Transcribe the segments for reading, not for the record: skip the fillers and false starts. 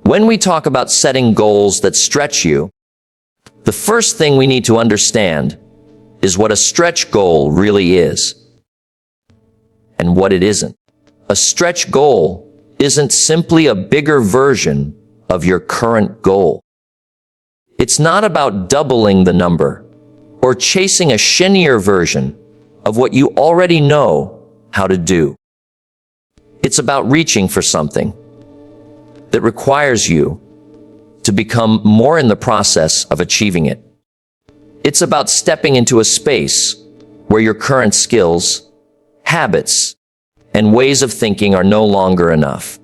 When we talk about setting goals that stretch you, the first thing we need to understand is what a stretch goal really is and what it isn't. A stretch goal isn't simply a bigger version of your current goal. It's not about doubling the number or chasing a shinier version of what you already know how to do. It's about reaching for something that requires you to become more in the process of achieving it. It's about stepping into a space where your current skills, habits, and ways of thinking are no longer enough,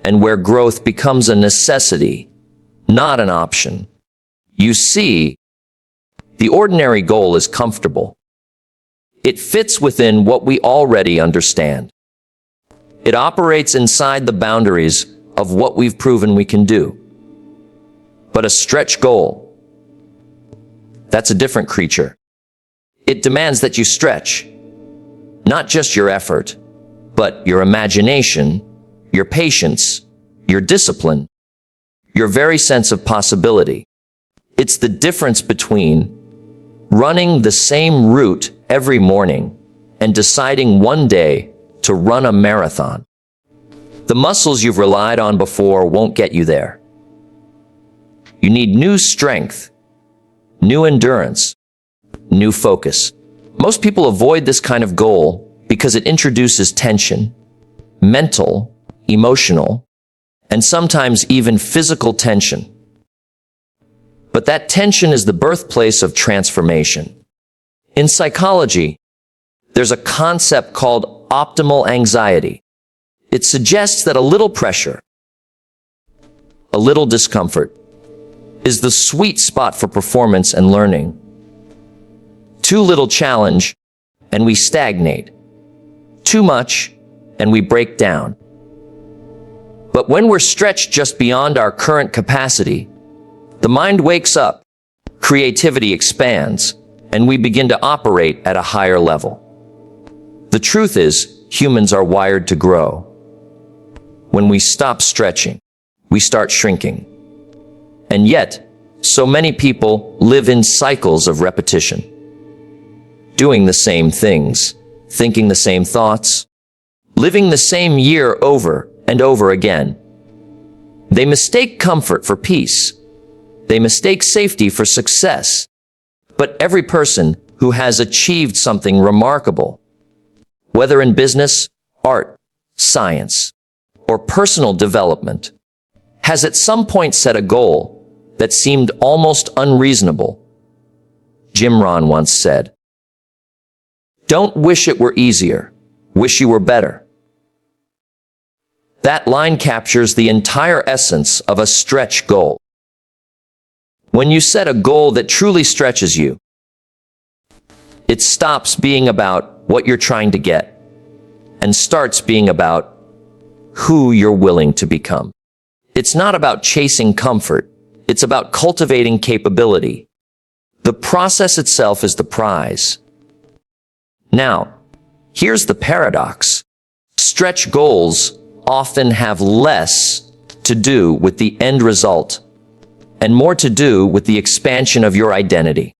and where growth becomes a necessity, not an option. You see, the ordinary goal is comfortable. It fits within what we already understand. It operates inside the boundaries of what we've proven we can do. But a stretch goal, that's a different creature. It demands that you stretch, not just your effort, but your imagination, your patience, your discipline, your very sense of possibility. It's the difference between running the same route every morning and deciding one day to run a marathon. The muscles you've relied on before won't get you there. You need new strength, new endurance, new focus. Most people avoid this kind of goal because it introduces tension, mental, emotional, and sometimes even physical tension. But that tension is the birthplace of transformation. In psychology, there's a concept called optimal anxiety. It suggests that a little pressure, a little discomfort, is the sweet spot for performance and learning. Too little challenge, and we stagnate. Too much, and we break down. But when we're stretched just beyond our current capacity, the mind wakes up, creativity expands, and we begin to operate at a higher level. The truth is, humans are wired to grow. When we stop stretching, we start shrinking. And yet, so many people live in cycles of repetition, doing the same things, thinking the same thoughts, living the same year over and over again. They mistake comfort for peace. They mistake safety for success. But every person who has achieved something remarkable, whether in business, art, science, or personal development, has at some point set a goal that seemed almost unreasonable. Jim Rohn once said, "Don't wish it were easier, wish you were better." That line captures the entire essence of a stretch goal. When you set a goal that truly stretches you, it stops being about what you're trying to get and starts being about who you're willing to become. It's not about chasing comfort. It's about cultivating capability. The process itself is the prize. Now, here's the paradox. Stretch goals often have less to do with the end result and more to do with the expansion of your identity.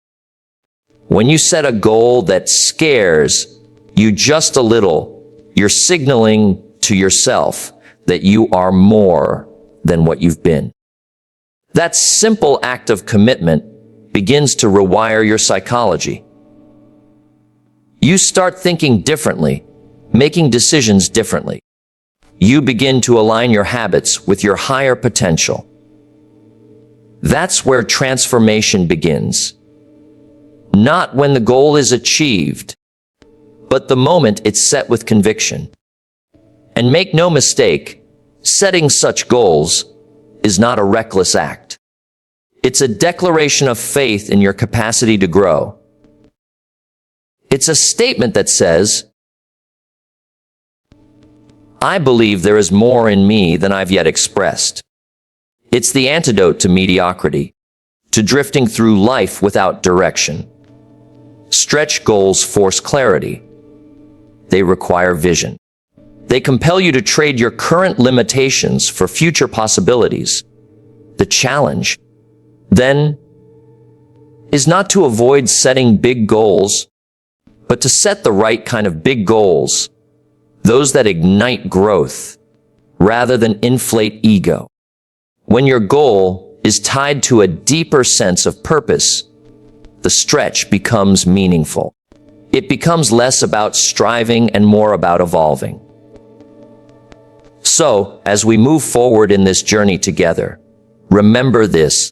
When you set a goal that scares you just a little, you're signaling to yourself that you are more than what you've been. That simple act of commitment begins to rewire your psychology. You start thinking differently, making decisions differently. You begin to align your habits with your higher potential. That's where transformation begins. Not when the goal is achieved, but the moment it's set with conviction. And make no mistake, setting such goals is not a reckless act. It's a declaration of faith in your capacity to grow. It's a statement that says, "I believe there is more in me than I've yet expressed." It's the antidote to mediocrity, to drifting through life without direction. Stretch goals force clarity. They require vision. They compel you to trade your current limitations for future possibilities. The challenge, then, is not to avoid setting big goals, but to set the right kind of big goals, those that ignite growth, rather than inflate ego. When your goal is tied to a deeper sense of purpose, the stretch becomes meaningful. It becomes less about striving and more about evolving. So, as we move forward in this journey together, remember this: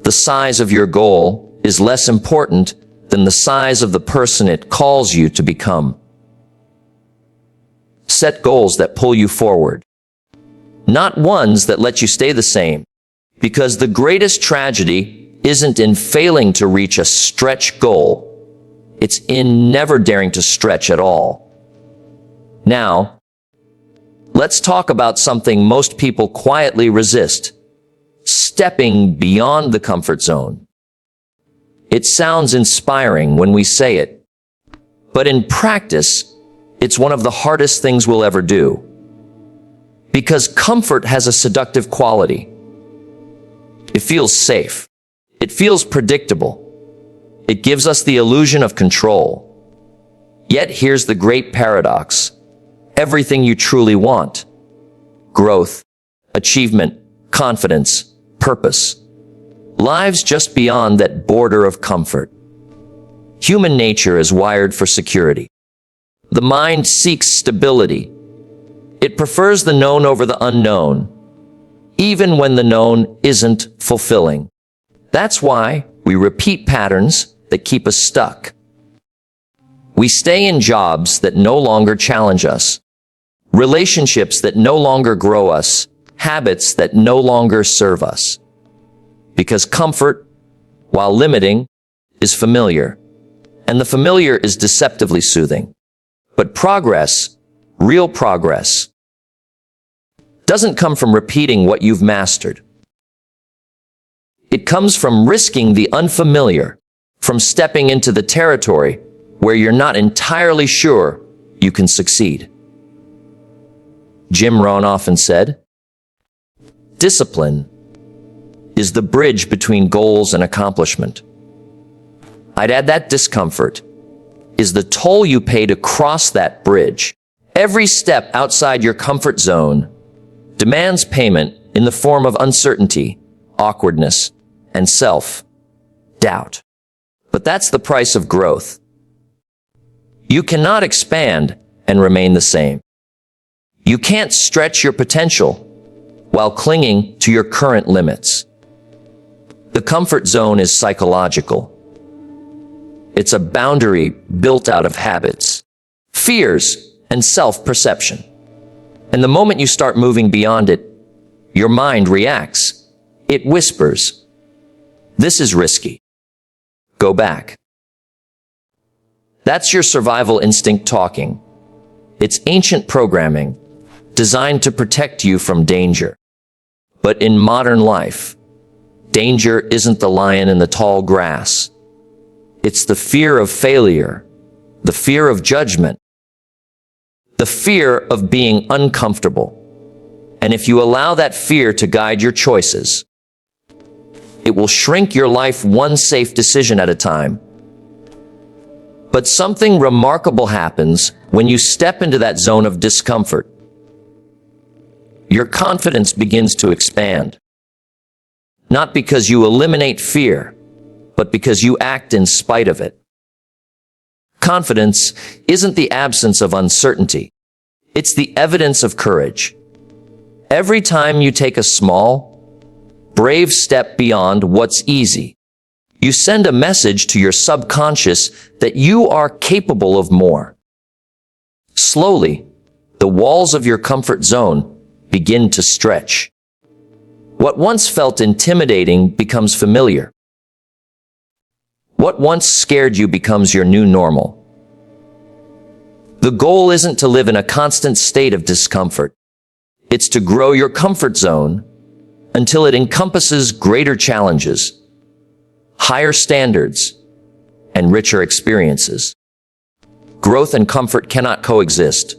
the size of your goal is less important than the size of the person it calls you to become. Set goals that pull you forward, not ones that let you stay the same, because the greatest tragedy isn't in failing to reach a stretch goal. It's in never daring to stretch at all. Now, let's talk about something most people quietly resist: stepping beyond the comfort zone. It sounds inspiring when we say it, but in practice, it's one of the hardest things we'll ever do. Because comfort has a seductive quality. It feels safe. It feels predictable. It gives us the illusion of control. Yet here's the great paradox: everything you truly want, growth, achievement, confidence, purpose, lives just beyond that border of comfort. Human nature is wired for security. The mind seeks stability. It prefers the known over the unknown, even when the known isn't fulfilling. That's why we repeat patterns that keep us stuck. We stay in jobs that no longer challenge us, relationships that no longer grow us, habits that no longer serve us. Because comfort, while limiting, is familiar, and the familiar is deceptively soothing. But progress, real progress, doesn't come from repeating what you've mastered. It comes from risking the unfamiliar, from stepping into the territory where you're not entirely sure you can succeed. Jim Rohn often said, "Discipline is the bridge between goals and accomplishment." I'd add that discomfort is the toll you pay to cross that bridge. Every step outside your comfort zone demands payment in the form of uncertainty, awkwardness, and self-doubt. But that's the price of growth. You cannot expand and remain the same. You can't stretch your potential while clinging to your current limits. The comfort zone is psychological. It's a boundary built out of habits, fears, and self-perception. And the moment you start moving beyond it, your mind reacts. It whispers, "This is risky. Go back." That's your survival instinct talking. It's ancient programming, designed to protect you from danger. But in modern life, danger isn't the lion in the tall grass. It's the fear of failure, the fear of judgment, the fear of being uncomfortable. And if you allow that fear to guide your choices, it will shrink your life one safe decision at a time. But something remarkable happens when you step into that zone of discomfort. Your confidence begins to expand. Not because you eliminate fear, but because you act in spite of it. Confidence isn't the absence of uncertainty. It's the evidence of courage. Every time you take a small, brave step beyond what's easy, you send a message to your subconscious that you are capable of more. Slowly, the walls of your comfort zone begin to stretch. What once felt intimidating becomes familiar. What once scared you becomes your new normal. The goal isn't to live in a constant state of discomfort. It's to grow your comfort zone until it encompasses greater challenges, higher standards, and richer experiences. Growth and comfort cannot coexist.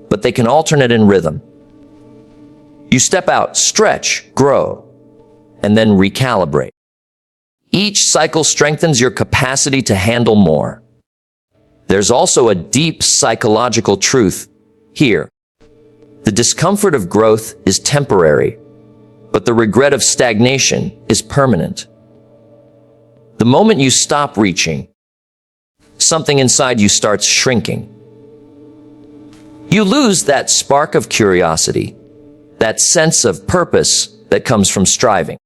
but they can alternate in rhythm. You step out, stretch, grow, and then recalibrate. Each cycle strengthens your capacity to handle more. There's also a deep psychological truth here. The discomfort of growth is temporary, but the regret of stagnation is permanent. The moment you stop reaching, something inside you starts shrinking. You lose that spark of curiosity, that sense of purpose that comes from striving.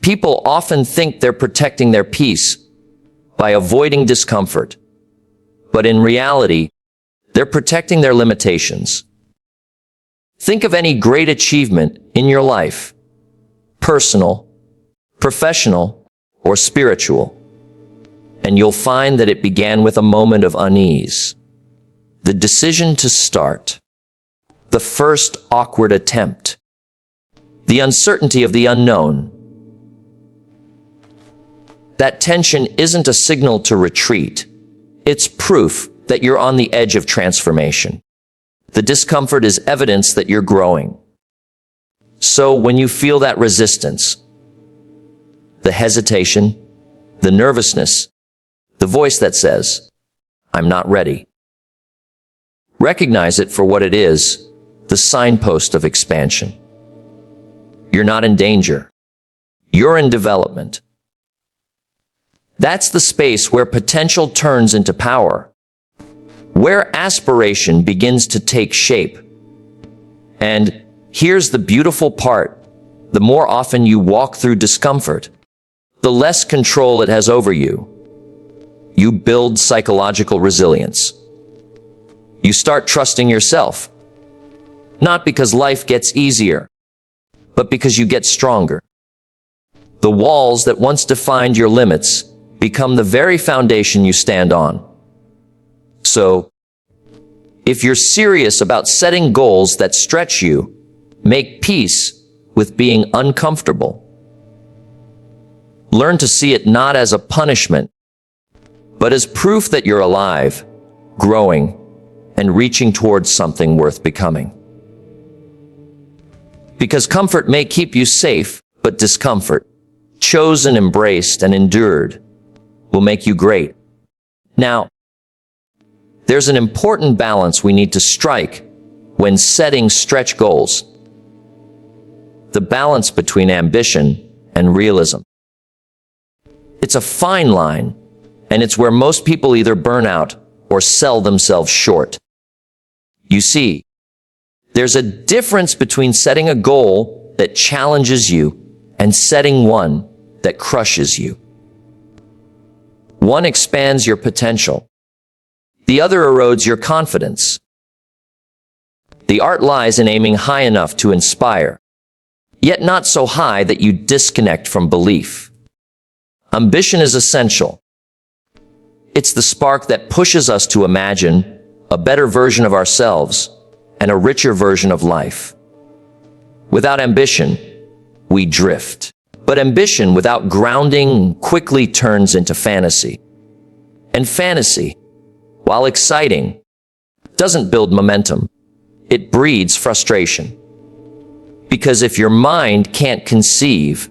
People often think they're protecting their peace by avoiding discomfort, but in reality, they're protecting their limitations. Think of any great achievement in your life, personal, professional, or spiritual, and you'll find that it began with a moment of unease. The decision to start, the first awkward attempt, the uncertainty of the unknown. That tension isn't a signal to retreat. It's proof that you're on the edge of transformation. The discomfort is evidence that you're growing. So when you feel that resistance, the hesitation, the nervousness, the voice that says, "I'm not ready," recognize it for what it is, the signpost of expansion. You're not in danger. You're in development. That's the space where potential turns into power, where aspiration begins to take shape. And here's the beautiful part. The more often you walk through discomfort, the less control it has over you. You build psychological resilience. You start trusting yourself, not because life gets easier, but because you get stronger. The walls that once defined your limits become the very foundation you stand on. So, if you're serious about setting goals that stretch you, make peace with being uncomfortable. Learn to see it not as a punishment, but as proof that you're alive, growing, and reaching towards something worth becoming. Because comfort may keep you safe, but discomfort, chosen, embraced, and endured, will make you great. Now, there's an important balance we need to strike when setting stretch goals. The balance between ambition and realism. It's a fine line, and it's where most people either burn out or sell themselves short. You see, there's a difference between setting a goal that challenges you and setting one that crushes you. One expands your potential. The other erodes your confidence. The art lies in aiming high enough to inspire, yet not so high that you disconnect from belief. Ambition is essential. It's the spark that pushes us to imagine a better version of ourselves and a richer version of life. Without ambition, we drift. But ambition without grounding quickly turns into fantasy. And fantasy, while exciting, doesn't build momentum. It breeds frustration. Because if your mind can't conceive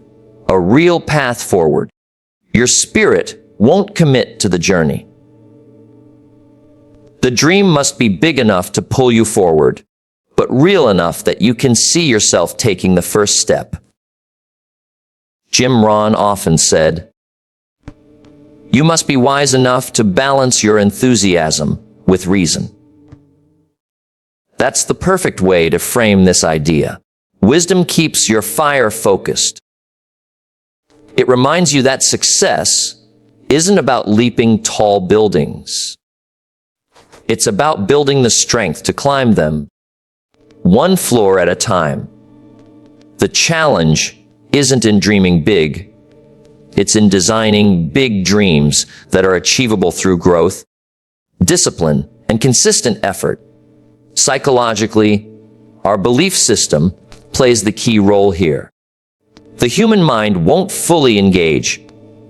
a real path forward, your spirit won't commit to the journey. The dream must be big enough to pull you forward, but real enough that you can see yourself taking the first step. Jim Rohn often said, "You must be wise enough to balance your enthusiasm with reason." That's the perfect way to frame this idea. Wisdom keeps your fire focused. It reminds you that success isn't about leaping tall buildings. It's about building the strength to climb them, one floor at a time. The challenge isn't in dreaming big. It's in designing big dreams that are achievable through growth, discipline, and consistent effort. Psychologically, our belief system plays the key role here. The human mind won't fully engage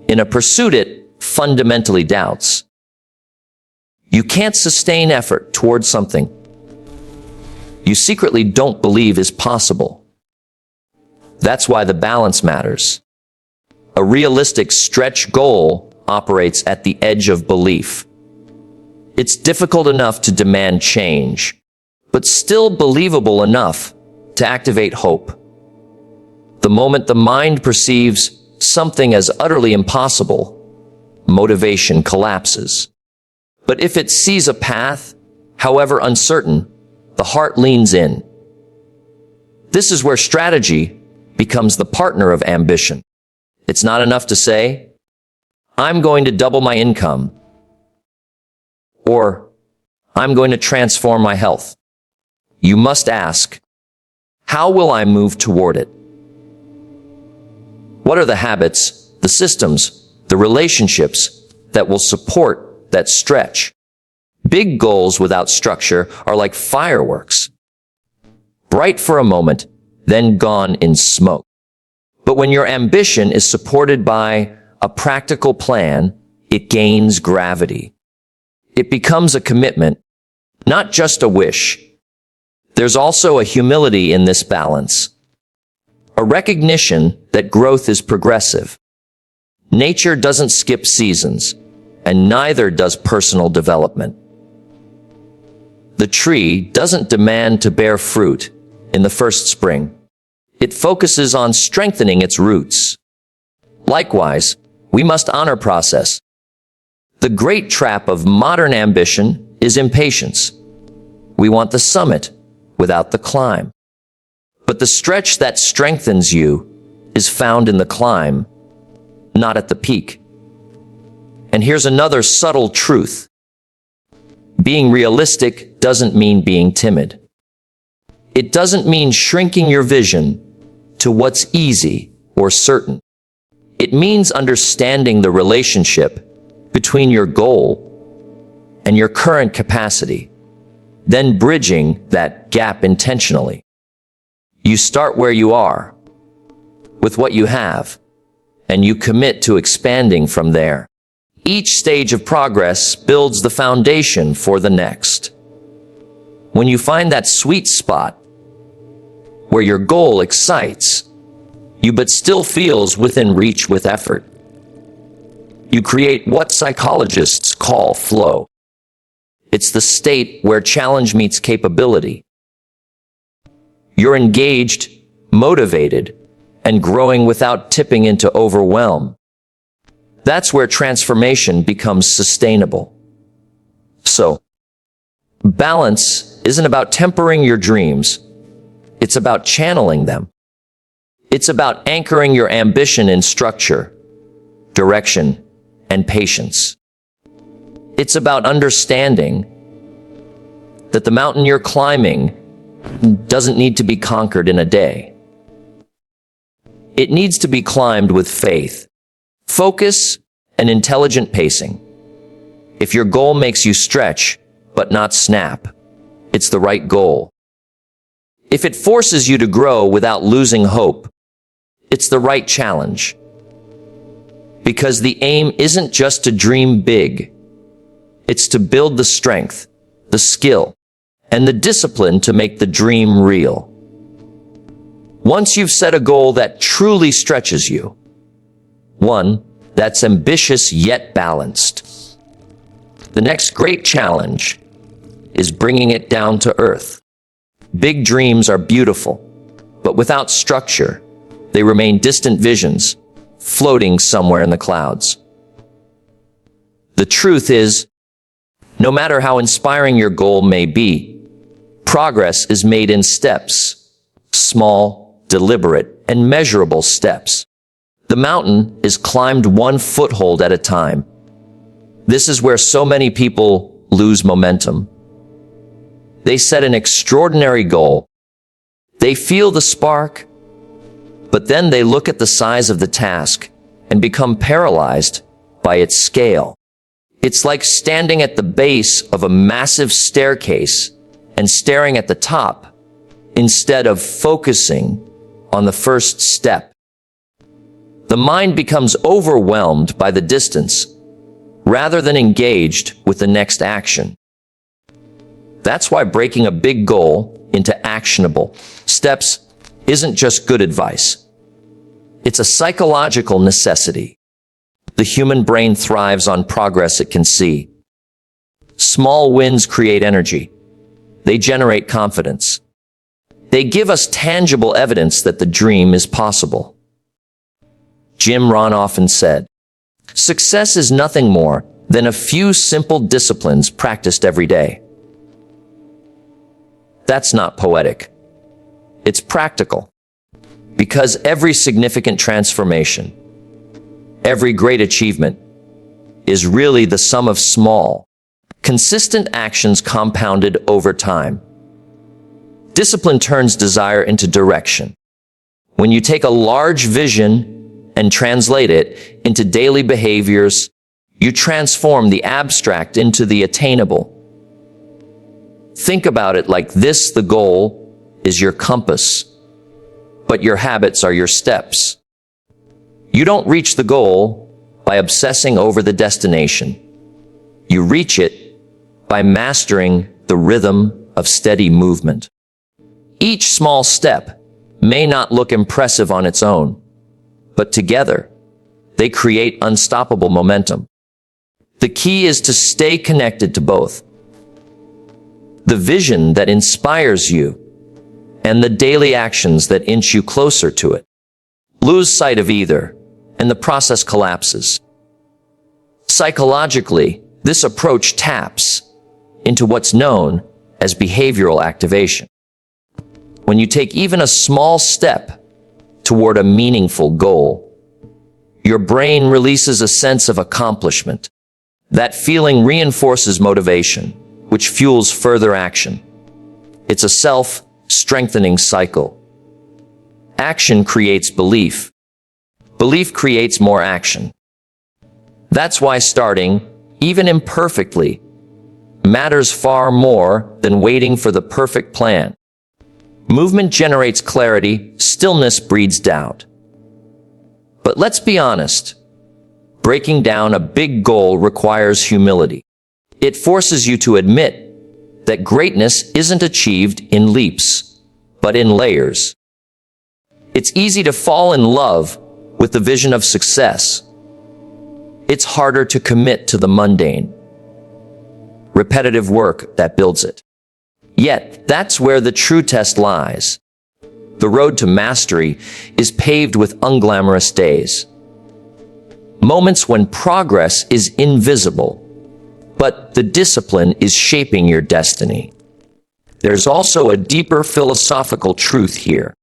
in a pursuit it fundamentally doubts. You can't sustain effort towards something you secretly don't believe is possible. That's why the balance matters. A realistic stretch goal operates at the edge of belief. It's difficult enough to demand change, but still believable enough to activate hope. The moment the mind perceives something as utterly impossible, motivation collapses. But if it sees a path, however uncertain, the heart leans in. This is where strategy becomes the partner of ambition. It's not enough to say, I'm going to double my income, or I'm going to transform my health. You must ask, how will I move toward it? What are the habits, the systems, the relationships that will support that stretch? Big goals without structure are like fireworks. Bright for a moment, then gone in smoke. But when your ambition is supported by a practical plan, it gains gravity. It becomes a commitment, not just a wish. There's also a humility in this balance, a recognition that growth is progressive. Nature doesn't skip seasons, and neither does personal development. The tree doesn't demand to bear fruit in the first spring. It focuses on strengthening its roots. Likewise, we must honor process. The great trap of modern ambition is impatience. We want the summit without the climb. But the stretch that strengthens you is found in the climb, not at the peak. And here's another subtle truth. Being realistic doesn't mean being timid. It doesn't mean shrinking your vision to what's easy or certain. It means understanding the relationship between your goal and your current capacity, then bridging that gap intentionally. You start where you are, with what you have, and you commit to expanding from there. Each stage of progress builds the foundation for the next. When you find that sweet spot where your goal excites you but still feels within reach with effort, you create what psychologists call flow. It's the state where challenge meets capability. You're engaged, motivated, and growing without tipping into overwhelm. That's where transformation becomes sustainable. So, balance isn't about tempering your dreams. It's about channeling them. It's about anchoring your ambition in structure, direction, and patience. It's about understanding that the mountain you're climbing doesn't need to be conquered in a day. It needs to be climbed with faith, focus, and intelligent pacing. If your goal makes you stretch, but not snap, it's the right goal. If it forces you to grow without losing hope, it's the right challenge. Because the aim isn't just to dream big. It's to build the strength, the skill, and the discipline to make the dream real. Once you've set a goal that truly stretches you, one that's ambitious yet balanced, the next great challenge is bringing it down to earth. Big dreams are beautiful, but without structure, they remain distant visions, floating somewhere in the clouds. The truth is, no matter how inspiring your goal may be, progress is made in steps, small, deliberate, and measurable steps. The mountain is climbed one foothold at a time. This is where so many people lose momentum. They set an extraordinary goal. They feel the spark, but then they look at the size of the task and become paralyzed by its scale. It's like standing at the base of a massive staircase and staring at the top instead of focusing on the first step. The mind becomes overwhelmed by the distance rather than engaged with the next action. That's why breaking a big goal into actionable steps isn't just good advice. It's a psychological necessity. The human brain thrives on progress it can see. Small wins create energy. They generate confidence. They give us tangible evidence that the dream is possible. Jim Rohn often said, "Success is nothing more than a few simple disciplines practiced every day." That's not poetic. It's practical. Because every significant transformation, every great achievement, is really the sum of small, consistent actions compounded over time. Discipline turns desire into direction. When you take a large vision and translate it into daily behaviors, you transform the abstract into the attainable. Think about it like this: the goal is your compass, but your habits are your steps. You don't reach the goal by obsessing over the destination. You reach it by mastering the rhythm of steady movement. Each small step may not look impressive on its own, but together, they create unstoppable momentum. The key is to stay connected to both: the vision that inspires you and the daily actions that inch you closer to it. Lose sight of either, and the process collapses. Psychologically, this approach taps into what's known as behavioral activation. When you take even a small step toward a meaningful goal, your brain releases a sense of accomplishment. That feeling reinforces motivation, which fuels further action. It's a self-strengthening cycle. Action creates belief. Belief creates more action. That's why starting, even imperfectly, matters far more than waiting for the perfect plan. Movement generates clarity, stillness breeds doubt. But let's be honest, breaking down a big goal requires humility. It forces you to admit that greatness isn't achieved in leaps, but in layers. It's easy to fall in love with the vision of success. It's harder to commit to the mundane, repetitive work that builds it. Yet, that's where the true test lies. The road to mastery is paved with unglamorous days. Moments when progress is invisible, but the discipline is shaping your destiny. There's also a deeper philosophical truth here.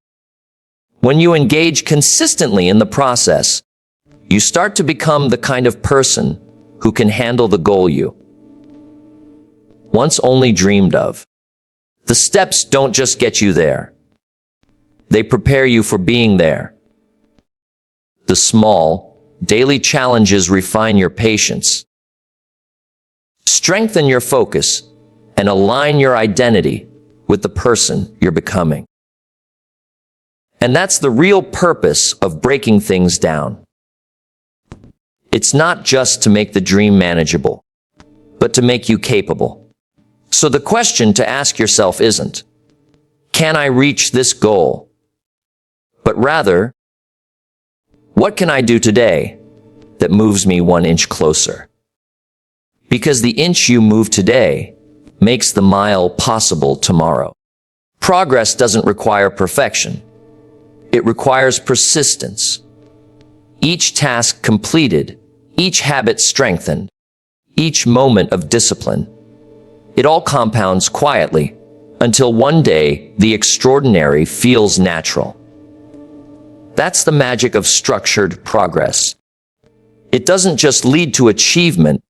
When you engage consistently in the process, you start to become the kind of person who can handle the goal you once only dreamed of. The steps don't just get you there. They prepare you for being there. The small, daily challenges refine your patience, strengthen your focus, and align your identity with the person you're becoming. And that's the real purpose of breaking things down. It's not just to make the dream manageable, but to make you capable. So the question to ask yourself isn't, can I reach this goal? But rather, what can I do today that moves me 1 inch closer? Because the inch you move today makes the mile possible tomorrow. Progress doesn't require perfection. It requires persistence. Each task completed, each habit strengthened, each moment of discipline. It all compounds quietly until one day the extraordinary feels natural. That's the magic of structured progress. It doesn't just lead to achievement,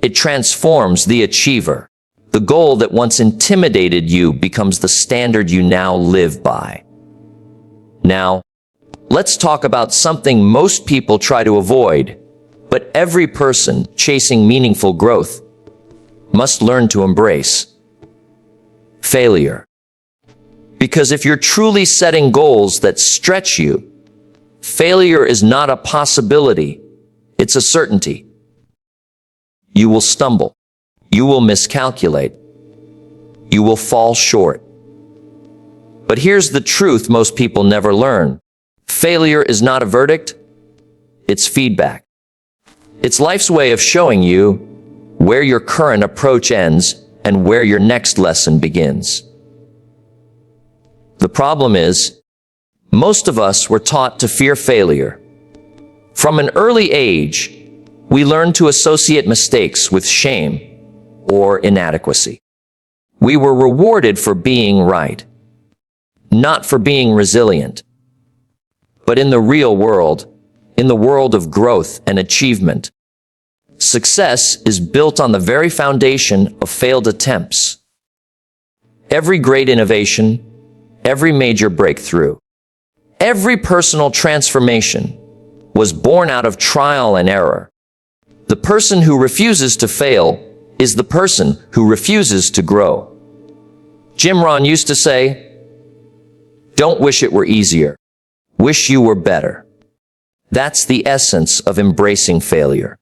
it transforms the achiever. The goal that once intimidated you becomes the standard you now live by. Now, let's talk about something most people try to avoid, but every person chasing meaningful growth must learn to embrace: failure. Because if you're truly setting goals that stretch you, failure is not a possibility, it's a certainty. You will stumble. You will miscalculate. You will fall short. But here's the truth most people never learn. Failure is not a verdict, it's feedback. It's life's way of showing you where your current approach ends and where your next lesson begins. The problem is, most of us were taught to fear failure. From an early age, we learn to associate mistakes with shame or inadequacy. We were rewarded for being right, not for being resilient. But in the real world, in the world of growth and achievement, success is built on the very foundation of failed attempts. Every great innovation, every major breakthrough, every personal transformation was born out of trial and error. The person who refuses to fail is the person who refuses to grow. Jim Rohn used to say, "Don't wish it were easier. Wish you were better." That's the essence of embracing failure.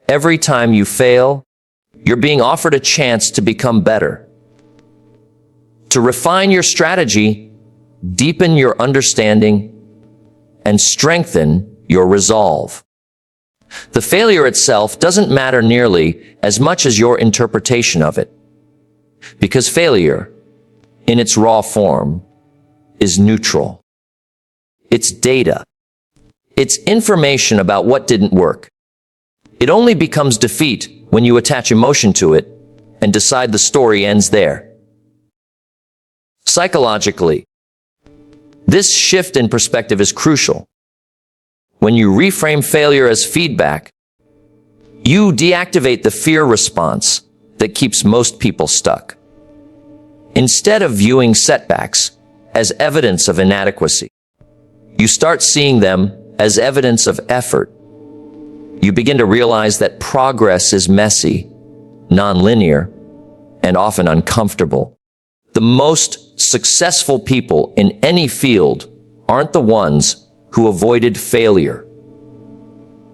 Every time you fail, you're being offered a chance to become better, to refine your strategy, deepen your understanding, and strengthen your resolve. The failure itself doesn't matter nearly as much as your interpretation of it, because failure, in its raw form, is neutral. It's data. It's information about what didn't work. It only becomes defeat when you attach emotion to it and decide the story ends there. Psychologically, this shift in perspective is crucial. When you reframe failure as feedback, you deactivate the fear response that keeps most people stuck. Instead of viewing setbacks as evidence of inadequacy, you start seeing them as evidence of effort. You begin to realize that progress is messy, nonlinear, and often uncomfortable. The most successful people in any field aren't the ones who avoided failure.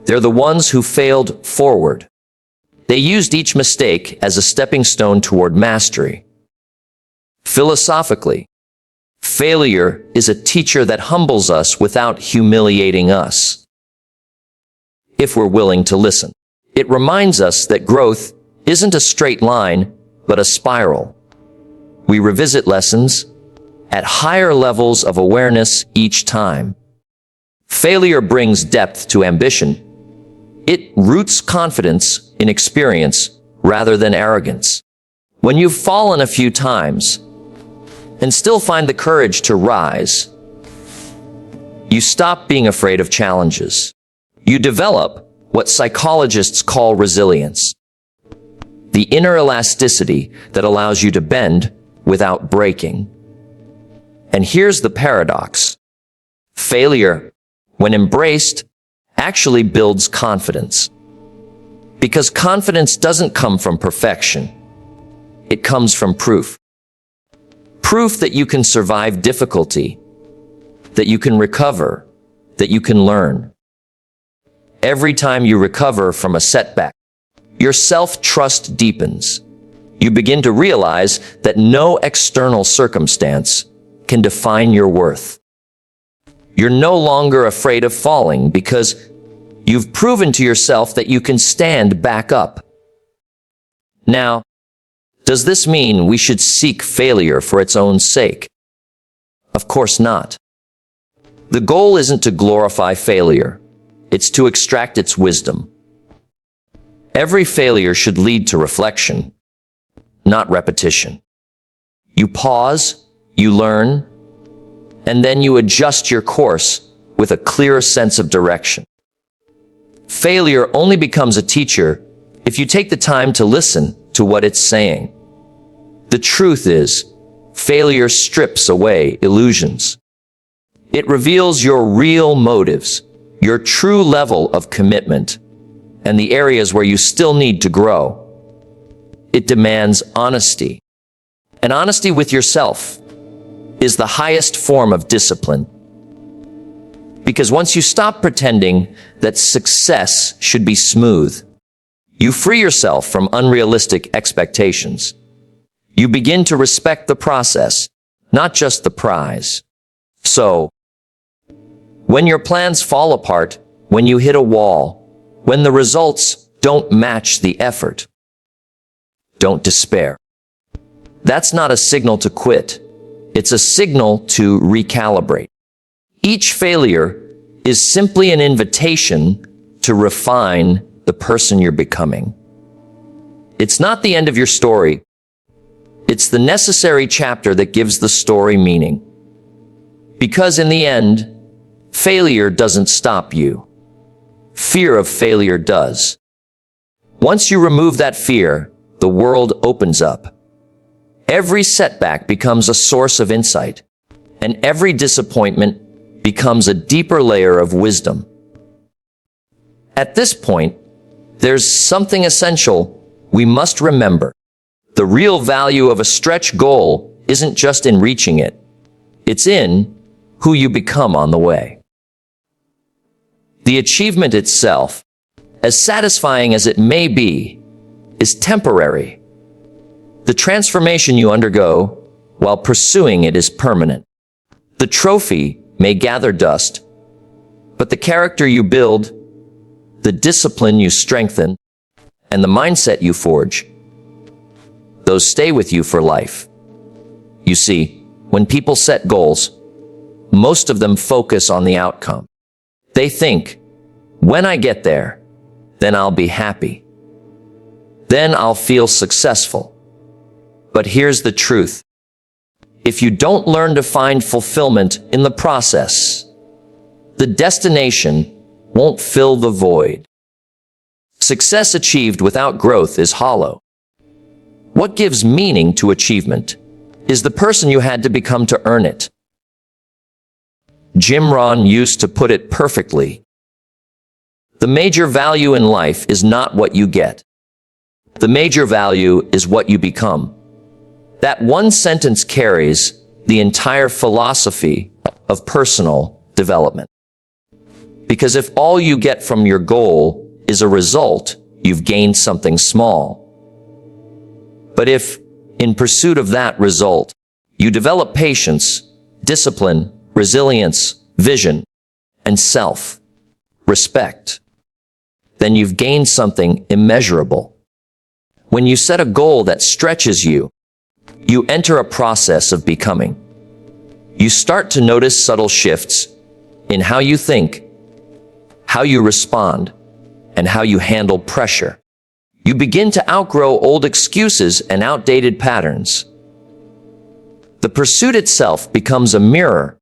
They're the ones who failed forward. They used each mistake as a stepping stone toward mastery. Philosophically, failure is a teacher that humbles us without humiliating us. If we're willing to listen, it reminds us that growth isn't a straight line, but a spiral. We revisit lessons at higher levels of awareness each time. Failure brings depth to ambition. It roots confidence in experience rather than arrogance. When you've fallen a few times and still find the courage to rise, you stop being afraid of challenges. You develop what psychologists call resilience, the inner elasticity that allows you to bend without breaking. And here's the paradox. Failure, when embraced, actually builds confidence. Because confidence doesn't come from perfection. It comes from proof. Proof that you can survive difficulty, that you can recover, that you can learn. Every time you recover from a setback, your self-trust deepens. You begin to realize that no external circumstance can define your worth. You're no longer afraid of falling because you've proven to yourself that you can stand back up. Now, does this mean we should seek failure for its own sake? Of course not. The goal isn't to glorify failure. It's to extract its wisdom. Every failure should lead to reflection, not repetition. You pause, you learn, and then you adjust your course with a clearer sense of direction. Failure only becomes a teacher if you take the time to listen to what it's saying. The truth is, failure strips away illusions. It reveals your real motives, your true level of commitment, and the areas where you still need to grow. It demands honesty. And honesty with yourself is the highest form of discipline. Because once you stop pretending that success should be smooth, you free yourself from unrealistic expectations. You begin to respect the process, not just the prize. So, when your plans fall apart, when you hit a wall, when the results don't match the effort, don't despair. That's not a signal to quit. It's a signal to recalibrate. Each failure is simply an invitation to refine the person you're becoming. It's not the end of your story. It's the necessary chapter that gives the story meaning. Because in the end, failure doesn't stop you. Fear of failure does. Once you remove that fear, the world opens up. Every setback becomes a source of insight, and every disappointment becomes a deeper layer of wisdom. At this point, there's something essential we must remember. The real value of a stretch goal isn't just in reaching it. It's in who you become on the way. The achievement itself, as satisfying as it may be, is temporary. The transformation you undergo while pursuing it is permanent. The trophy may gather dust, but the character you build, the discipline you strengthen, and the mindset you forge, those stay with you for life. You see, when people set goals, most of them focus on the outcome. They think, when I get there, then I'll be happy. Then I'll feel successful. But here's the truth. If you don't learn to find fulfillment in the process, the destination won't fill the void. Success achieved without growth is hollow. What gives meaning to achievement is the person you had to become to earn it. Jim Rohn used to put it perfectly. The major value in life is not what you get. The major value is what you become. That one sentence carries the entire philosophy of personal development. Because if all you get from your goal is a result, you've gained something small. But if, in pursuit of that result, you develop patience, discipline, resilience, vision, and self-respect, then you've gained something immeasurable. When you set a goal that stretches you, you enter a process of becoming. You start to notice subtle shifts in how you think, how you respond, and how you handle pressure. You begin to outgrow old excuses and outdated patterns. The pursuit itself becomes a mirror,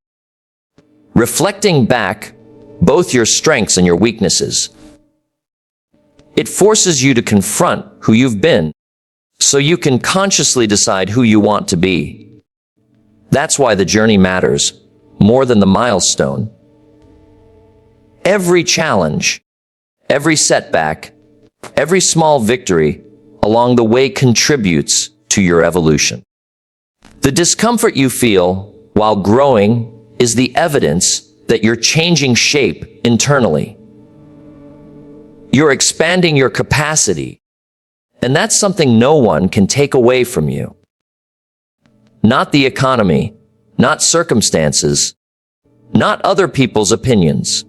reflecting back both your strengths and your weaknesses. It forces you to confront who you've been, so you can consciously decide who you want to be. That's why the journey matters more than the milestone. Every challenge, every setback, every small victory along the way contributes to your evolution. The discomfort you feel while growing is the evidence that you're changing shape internally. You're expanding your capacity, and that's something no one can take away from you. Not the economy, not circumstances, not other people's opinions.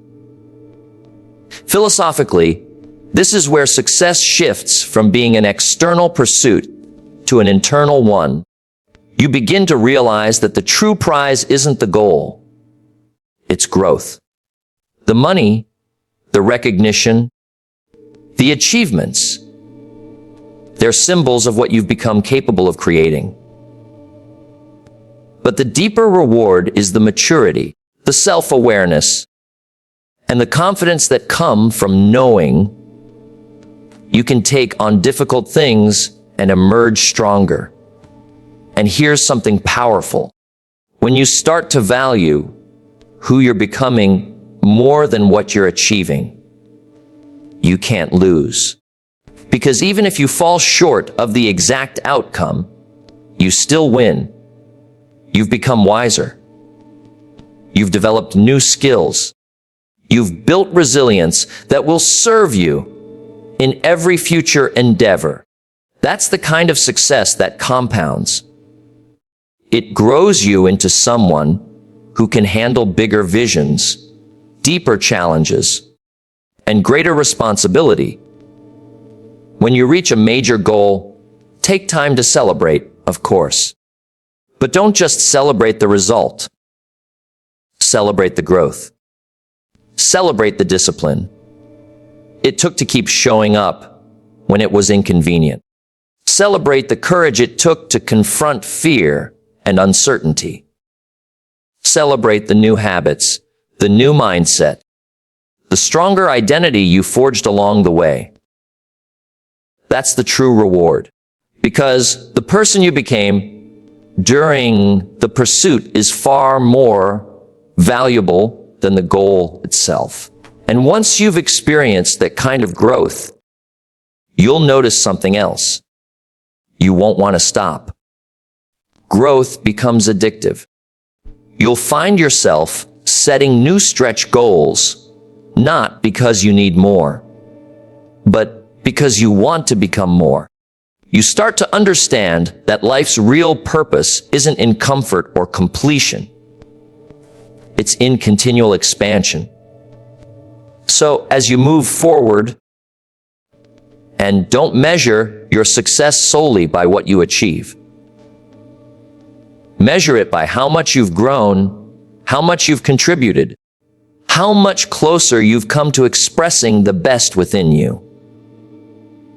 Philosophically, this is where success shifts from being an external pursuit to an internal one. You begin to realize that the true prize isn't the goal. It's growth. The money, the recognition, the achievements, they're symbols of what you've become capable of creating. But the deeper reward is the maturity, the self-awareness, and the confidence that come from knowing you can take on difficult things and emerge stronger. And here's something powerful. When you start to value who you're becoming more than what you're achieving, you can't lose. Because even if you fall short of the exact outcome, you still win. You've become wiser. You've developed new skills. You've built resilience that will serve you in every future endeavor. That's the kind of success that compounds. It grows you into someone who can handle bigger visions, deeper challenges, and greater responsibility. When you reach a major goal, take time to celebrate, of course. But don't just celebrate the result. Celebrate the growth. Celebrate the discipline it took to keep showing up when it was inconvenient. Celebrate the courage it took to confront fear and uncertainty. Celebrate the new habits, the new mindset, the stronger identity you forged along the way. That's the true reward, because the person you became during the pursuit is far more valuable than the goal itself. And once you've experienced that kind of growth, you'll notice something else. You won't want to stop. Growth becomes addictive. You'll find yourself setting new stretch goals, not because you need more, but because you want to become more. You start to understand that life's real purpose isn't in comfort or completion. It's in continual expansion. So as you move forward, and don't measure your success solely by what you achieve. Measure it by how much you've grown, how much you've contributed, how much closer you've come to expressing the best within you.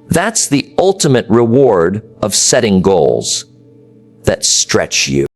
That's the ultimate reward of setting goals that stretch you.